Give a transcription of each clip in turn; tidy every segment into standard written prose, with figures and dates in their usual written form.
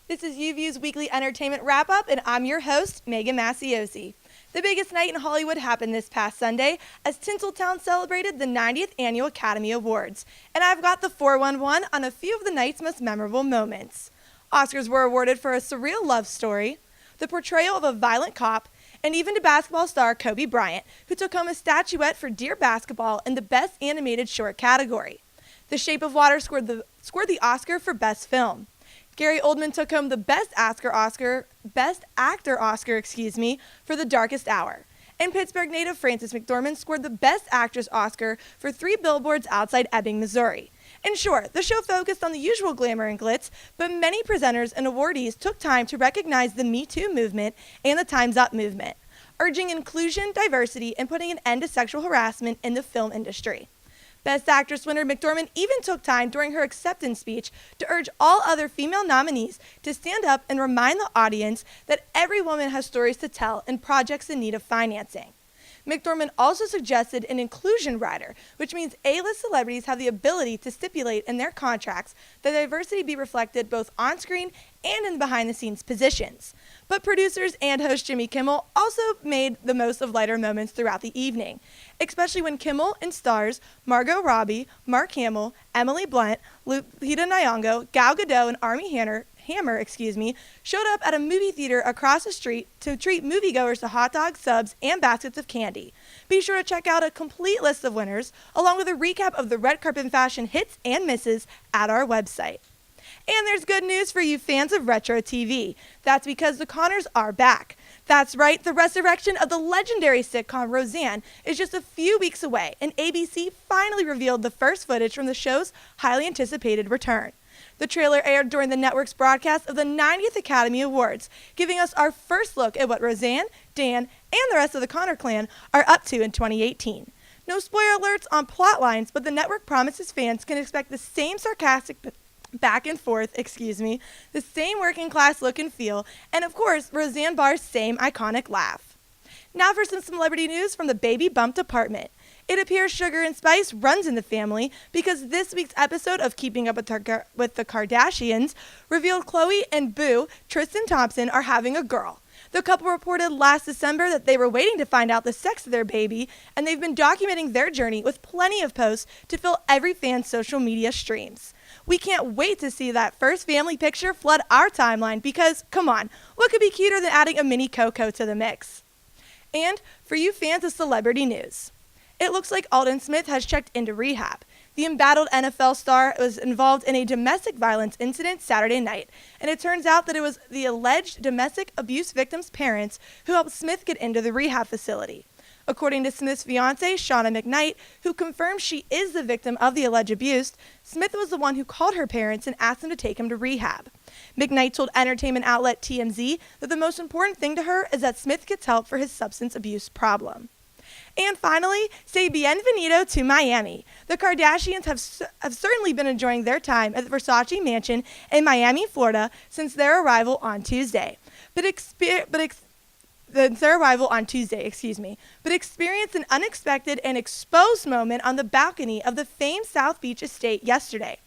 This is UView's weekly entertainment wrap-up, and I'm your host, Meghan-March. The biggest night in Hollywood happened this past Sunday as Tinseltown celebrated the 90th Annual Academy Awards, and I've got the 411 on a few of the night's most memorable moments. Oscars were awarded for A Surreal Love Story, the portrayal of a violent cop, and even to basketball star Kobe Bryant, who took home a statuette for Dear Basketball in the Best Animated Short category. The Shape of Water scored the Oscar for Best Film. Gary Oldman took home the Best Actor Oscar, for The Darkest Hour. And Pittsburgh native Frances McDormand scored the Best Actress Oscar for 3 Billboards Outside Ebbing, Missouri. And sure, the show focused on the usual glamour and glitz, but many presenters and awardees took time to recognize the Me Too movement and the Time's Up movement, urging inclusion, diversity, and putting an end to sexual harassment in the film industry. Best Actress winner McDormand even took time during her acceptance speech to urge all other female nominees to stand up and remind the audience that every woman has stories to tell in projects in need of financing. McDormand also suggested an inclusion rider, which means A-list celebrities have the ability to stipulate in their contracts that diversity be reflected both on screen and in behind-the-scenes positions. But producers and host Jimmy Kimmel also made the most of lighter moments throughout the evening, especially when Kimmel and stars Margot Robbie, Mark Hamill, Emily Blunt, Lupita Nyong'o, Gal Gadot, and Armie Hammer, showed up at a movie theater across the street to treat moviegoers to hot dogs, subs, and baskets of candy. Be sure to check out a complete list of winners, along with a recap of the red carpet fashion hits and misses at our website. And there's good news for you fans of retro TV. That's because the Connors are back. That's right, the resurrection of the legendary sitcom Roseanne is just a few weeks away, and ABC finally revealed the first footage from the show's highly anticipated return. The trailer aired during the network's broadcast of the 90th Academy Awards, giving us our first look at what Roseanne, Dan, and the rest of the Connor clan are up to in 2018. No spoiler alerts on plot lines, but the network promises fans can expect the same sarcastic back and forth, the same working class look and feel, and of course, Roseanne Barr's same iconic laugh. Now for some celebrity news from the Baby Bump department. It appears sugar and spice runs in the family because this week's episode of Keeping Up with the Kardashians revealed Khloe and Boo, Tristan Thompson, are having a girl. The couple reported last December that they were waiting to find out the sex of their baby, and they've been documenting their journey with plenty of posts to fill every fan's social media streams. We can't wait to see that first family picture flood our timeline because, come on, what could be cuter than adding a mini Coco to the mix? And for you fans of celebrity news, it looks like Alden Smith has checked into rehab. The embattled NFL star was involved in a domestic violence incident Saturday night, and it turns out that it was the alleged domestic abuse victim's parents who helped Smith get into the rehab facility. According to Smith's fiancée, Shauna McKnight, who confirmed she is the victim of the alleged abuse, Smith was the one who called her parents and asked them to take him to rehab. McKnight told entertainment outlet TMZ that the most important thing to her is that Smith gets help for his substance abuse problem. And finally, say bienvenido to Miami. The Kardashians have certainly been enjoying their time at the Versace mansion in Miami, Florida, since their arrival on Tuesday. But experienced an unexpected and exposed moment on the balcony of the famed South Beach estate yesterday.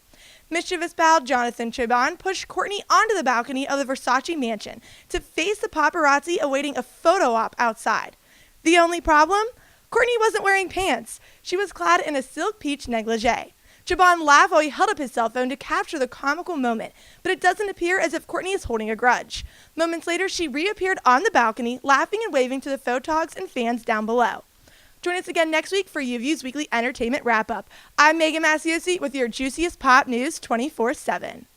Mischievous pal Jonathan Cheban pushed Kourtney onto the balcony of the Versace mansion to face the paparazzi awaiting a photo op outside. The only problem? Kourtney wasn't wearing pants. She was clad in a silk peach negligee. Cheban laughed while he held up his cell phone to capture the comical moment, but it doesn't appear as if Kourtney is holding a grudge. Moments later, she reappeared on the balcony, laughing and waving to the photogs and fans down below. Join us again next week for UView's weekly entertainment wrap-up. I'm Meghan-March with your juiciest pop news 24/7.